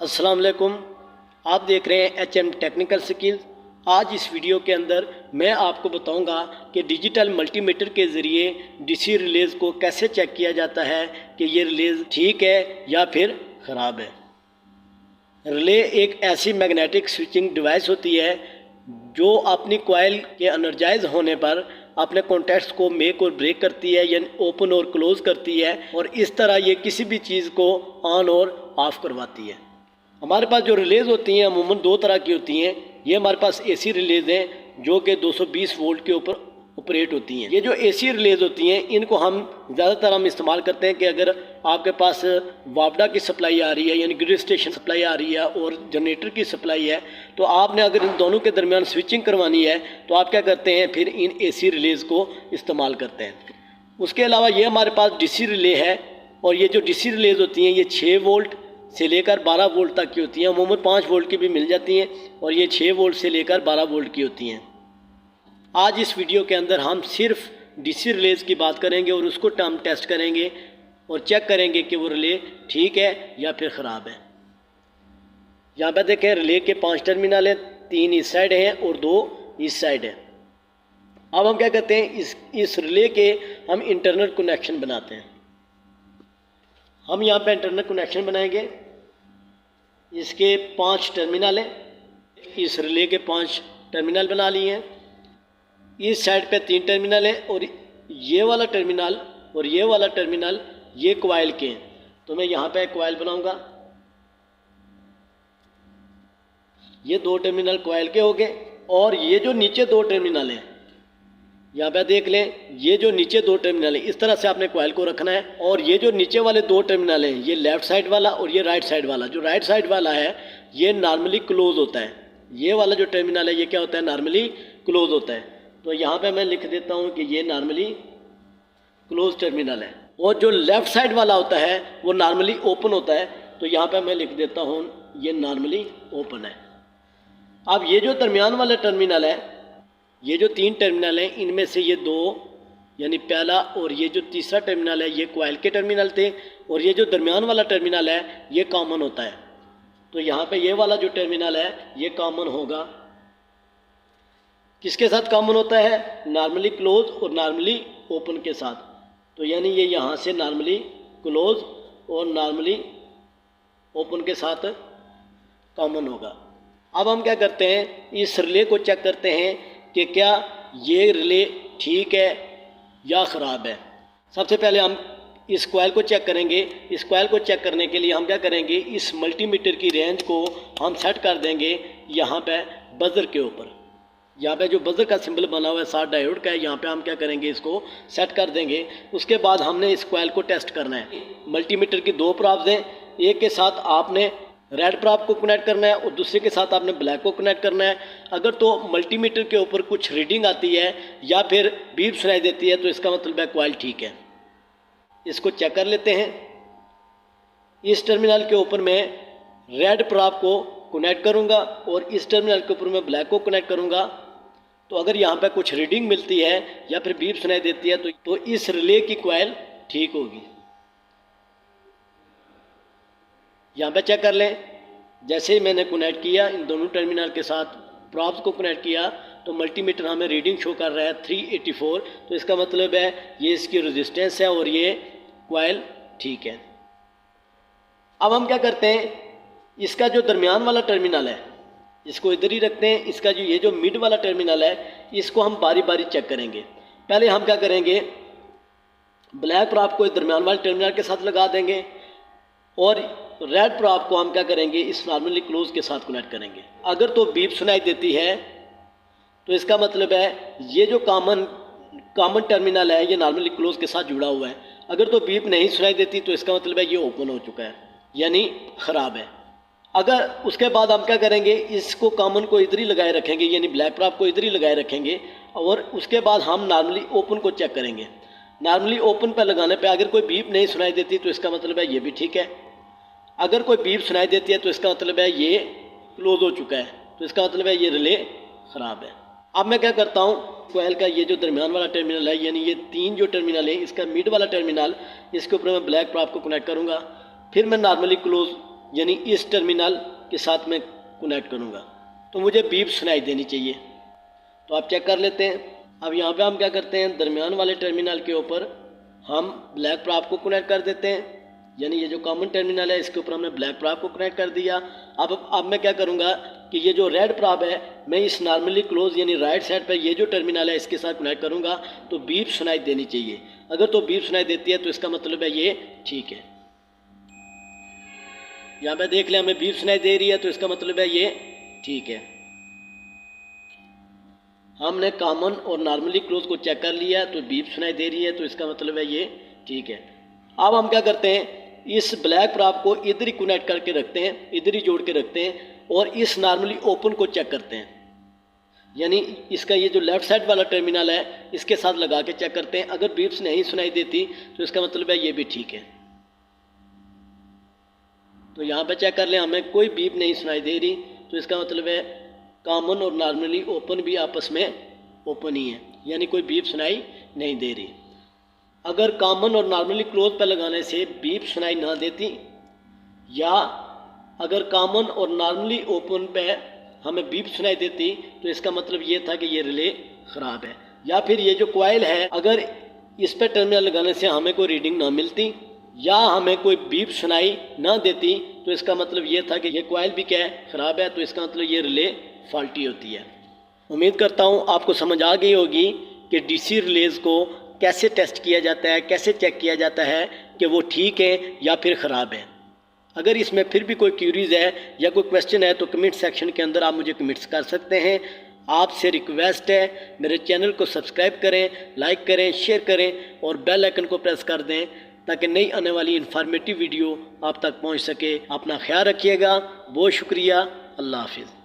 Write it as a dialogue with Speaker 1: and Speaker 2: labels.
Speaker 1: अस्सलाम वालेकुम। आप देख रहे हैं HM टेक्निकल स्किल्स। आज इस वीडियो के अंदर मैं आपको बताऊंगा कि डिजिटल मल्टीमीटर के ज़रिए DC रिलेज़ को कैसे चेक किया जाता है कि ये रिलेज़ ठीक है या फिर ख़राब है। रिले एक ऐसी मैग्नेटिक स्विचिंग डिवाइस होती है जो अपनी कॉइल के एनर्जाइज होने पर अपने कॉन्टैक्ट्स को मेक और ब्रेक करती है, यानी ओपन और क्लोज करती है, और इस तरह ये किसी भी चीज़ को ऑन और ऑफ करवाती है। हमारे पास जो रिलेज़ होती हैं अमूमन दो तरह की होती हैं। ये हमारे पास AC रिलेज़ हैं जो कि 220 वोल्ट के ऊपर ऑपरेट होती हैं। ये जो AC रिलेज़ होती हैं इनको ज़्यादातर हम इस्तेमाल करते हैं कि अगर आपके पास वापडा की सप्लाई आ रही है, यानी ग्रिड स्टेशन सप्लाई आ रही है, और जनरेटर की सप्लाई है, तो आपने अगर इन दोनों के दरमियान स्विचिंग करवानी है तो आप क्या करते हैं, फिर इन AC रिलेज़ को इस्तेमाल करते हैं। उसके अलावा ये हमारे पास DC रिले है, और ये जो DC रिलेज़ होती हैं ये 6 वोल्ट से लेकर 12 वोल्ट तक की होती हैं। अमूमन 5 वोल्ट की भी मिल जाती हैं, और ये 6 वोल्ट से लेकर 12 वोल्ट की होती हैं। आज इस वीडियो के अंदर हम सिर्फ DC रिलेज़ की बात करेंगे और उसको हम टेस्ट करेंगे और चेक करेंगे कि वो रिले ठीक है या फिर ख़राब है। यहाँ पर देखें, रिले के 5 टर्मिनल हैं, 3 इस साइड हैं और 2 इस साइड हैं। अब हम क्या करते हैं, इस रिले के हम इंटरनल कनेक्शन बनाते हैं। हम यहाँ पे इंटरनल कनेक्शन बनाएंगे। इसके 5 टर्मिनल हैं, इस रिले के 5 टर्मिनल बना लिए हैं। इस साइड पे 3 टर्मिनल हैं, और ये वाला टर्मिनल और ये वाला टर्मिनल ये कॉइल के हैं। तो मैं यहाँ पे कॉइल बनाऊंगा। ये 2 टर्मिनल कॉइल के हो गए, और ये जो नीचे 2 टर्मिनल हैं, यहाँ पे देख लें, ये जो नीचे 2 टर्मिनल हैं, इस तरह से आपने कॉइल को रखना है। और ये जो नीचे वाले 2 टर्मिनल हैं, ये लेफ़्ट साइड वाला और ये राइट साइड वाला। जो राइट साइड वाला है ये नॉर्मली क्लोज होता है। ये वाला जो टर्मिनल है ये क्या होता है, नॉर्मली क्लोज होता है। तो यहाँ पे मैं लिख देता हूँ कि ये नॉर्मली क्लोज टर्मिनल है। और जो लेफ़्ट साइड वाला होता है वो नॉर्मली ओपन होता है। तो यहाँ पर मैं लिख देता हूँ ये नॉर्मली ओपन है। अब ये जो दरमियान वाला टर्मिनल है, ये जो 3 टर्मिनल हैं, इनमें से ये 2 यानी पहला और ये जो तीसरा टर्मिनल है ये कॉइल के टर्मिनल थे, और ये जो दरमियान वाला टर्मिनल है ये कॉमन होता है। तो यहाँ पे ये वाला जो टर्मिनल है ये कॉमन होगा। किसके साथ कॉमन होता है, नॉर्मली क्लोज और नॉर्मली ओपन के साथ। तो यानी ये यहाँ से नॉर्मली क्लोज और नॉर्मली ओपन के साथ कॉमन होगा। अब हम क्या करते हैं, इस रिले को चेक करते हैं कि क्या ये रिले ठीक है या ख़राब है। सबसे पहले हम इस कॉइल को चेक करेंगे। इस कॉइल को चेक करने के लिए हम क्या करेंगे, इस मल्टीमीटर की रेंज को हम सेट कर देंगे यहाँ पे बज़र के ऊपर। यहाँ पे जो बज़र का सिंबल बना हुआ है 7 डायोड का है, यहाँ पे हम क्या करेंगे, इसको सेट कर देंगे। उसके बाद हमने इस कॉइल को टेस्ट करना है। मल्टीमीटर की 2 प्रॉब्स हैं, एक के साथ आपने रेड प्रॉप को कनेक्ट करना है और दूसरे के साथ आपने ब्लैक को कनेक्ट करना है। अगर तो मल्टीमीटर के ऊपर कुछ रीडिंग आती है या फिर बीप सुनाई देती है तो इसका मतलब है कॉइल ठीक है। इसको चेक कर लेते हैं। इस टर्मिनल के ऊपर मैं रेड प्रॉप को कनेक्ट करूंगा और इस टर्मिनल के ऊपर मैं ब्लैक को कनेक्ट करूंगा। तो अगर यहाँ पे कुछ रीडिंग मिलती है या फिर बीप सुनाई देती है तो इस रिले की कॉइल ठीक होगी। यहाँ पे चेक कर लें, जैसे ही मैंने कनेक्ट किया इन दोनों टर्मिनल के साथ प्रॉप्स को कनेक्ट किया तो मल्टीमीटर हमें रीडिंग शो कर रहा है 384। तो इसका मतलब है ये इसकी रेजिस्टेंस है और ये कॉइल ठीक है। अब हम क्या करते हैं, इसका जो दरमियान वाला टर्मिनल है इसको इधर ही रखते हैं। इसका ये जो मिड वाला टर्मिनल है इसको हम बारी बारी चेक करेंगे। पहले हम क्या करेंगे, ब्लैक प्रॉप को दरमियान वाले टर्मिनल के साथ लगा देंगे, और रेड प्रॉप को हम क्या करेंगे, इस नॉर्मली क्लोज के साथ कनेक्ट करेंगे। अगर तो बीप सुनाई देती है तो इसका मतलब है ये जो कॉमन टर्मिनल है ये नॉर्मली क्लोज के साथ जुड़ा हुआ है। अगर तो बीप नहीं सुनाई देती तो इसका मतलब है ये ओपन हो चुका है, यानी ख़राब है। अगर उसके बाद हम क्या करेंगे, इसको कॉमन को इधर ही लगाए रखेंगे, यानी ब्लैक प्रॉप को इधर ही लगाए रखेंगे, और उसके बाद हम नॉर्मली ओपन को चेक करेंगे। नॉर्मली ओपन पर लगाने पे अगर कोई बीप नहीं सुनाई देती तो इसका मतलब है ये भी ठीक है। अगर कोई बीप सुनाई देती है तो इसका मतलब है ये क्लोज हो चुका है, तो इसका मतलब है ये रिले ख़राब है। अब मैं क्या करता हूँ, कॉइल का ये जो दरमियान वाला टर्मिनल है, यानी ये 3 जो टर्मिनल है, इसका मिड वाला टर्मिनल, इसके ऊपर मैं ब्लैक प्रॉप को कनेक्ट करूँगा। फिर मैं नॉर्मली क्लोज यानी इस टर्मिनल के साथ मैं कनेक्ट करूँगा तो मुझे बीप सुनाई देनी चाहिए। तो आप चेक कर लेते हैं। अब यहाँ पे हम क्या करते हैं, दरमियान वाले टर्मिनल के ऊपर हम ब्लैक प्राप को कनेक्ट कर देते हैं, यानी ये जो कॉमन टर्मिनल है इसके ऊपर हमने ब्लैक प्राप को कनेक्ट कर दिया। अब मैं क्या करूँगा कि ये जो रेड प्राप है मैं इस नॉर्मली क्लोज यानी राइट साइड पर ये जो टर्मिनल है इसके साथ कनेक्ट करूँगा तो बीप सुनाई देनी चाहिए। अगर तो बीप सुनाई देती है तो इसका मतलब है ये ठीक है। यहाँ पे देख लें हमें बीप सुनाई दे रही है तो इसका मतलब है ये ठीक है। हमने कॉमन और नॉर्मली क्लोज को चेक कर लिया तो बीप सुनाई दे रही है तो इसका मतलब है ये ठीक है। अब हम क्या करते हैं, इस ब्लैक प्राप को इधर ही कनेक्ट करके रखते हैं, इधर ही जोड़ के रखते हैं और इस नॉर्मली ओपन को चेक करते हैं, यानी इसका ये जो लेफ्ट साइड वाला टर्मिनल है इसके साथ लगा के चेक करते हैं। अगर बीप्स नहीं सुनाई देती तो इसका मतलब है ये भी ठीक है। तो यहाँ पे चेक कर लें, हमें कोई बीप नहीं सुनाई दे रही तो इसका मतलब है कॉमन और नॉर्मली ओपन भी आपस में ओपन ही है, यानी कोई बीप सुनाई नहीं दे रही। अगर कॉमन और नॉर्मली क्लोज पर लगाने से बीप सुनाई ना देती या अगर कॉमन और नॉर्मली ओपन पे हमें बीप सुनाई देती तो इसका मतलब ये था कि ये रिले ख़राब है। या फिर ये जो कॉइल है अगर इस पर टर्मिनल लगाने से हमें कोई रीडिंग ना मिलती या हमें कोई बीप सुनाई ना देती तो इसका मतलब ये था कि ये कॉइल भी क्या है, ख़राब है, तो इसका मतलब ये रिले फॉल्टी होती है। उम्मीद करता हूँ आपको समझ आ गई होगी कि डीसी रिलेज़ को कैसे टेस्ट किया जाता है, कैसे चेक किया जाता है कि वो ठीक है या फिर ख़राब है। अगर इसमें फिर भी कोई क्यूरीज़ है या कोई क्वेश्चन है तो कमेंट सेक्शन के अंदर आप मुझे कमेंट्स कर सकते हैं। आपसे रिक्वेस्ट है मेरे चैनल को सब्सक्राइब करें, लाइक करें, शेयर करें और बेल आइकन को प्रेस कर दें ताकि नई आने वाली इन्फॉर्मेटिव वीडियो आप तक पहुंच सके। अपना ख्याल रखिएगा। बहुत शुक्रिया। अल्लाह हाफिज़।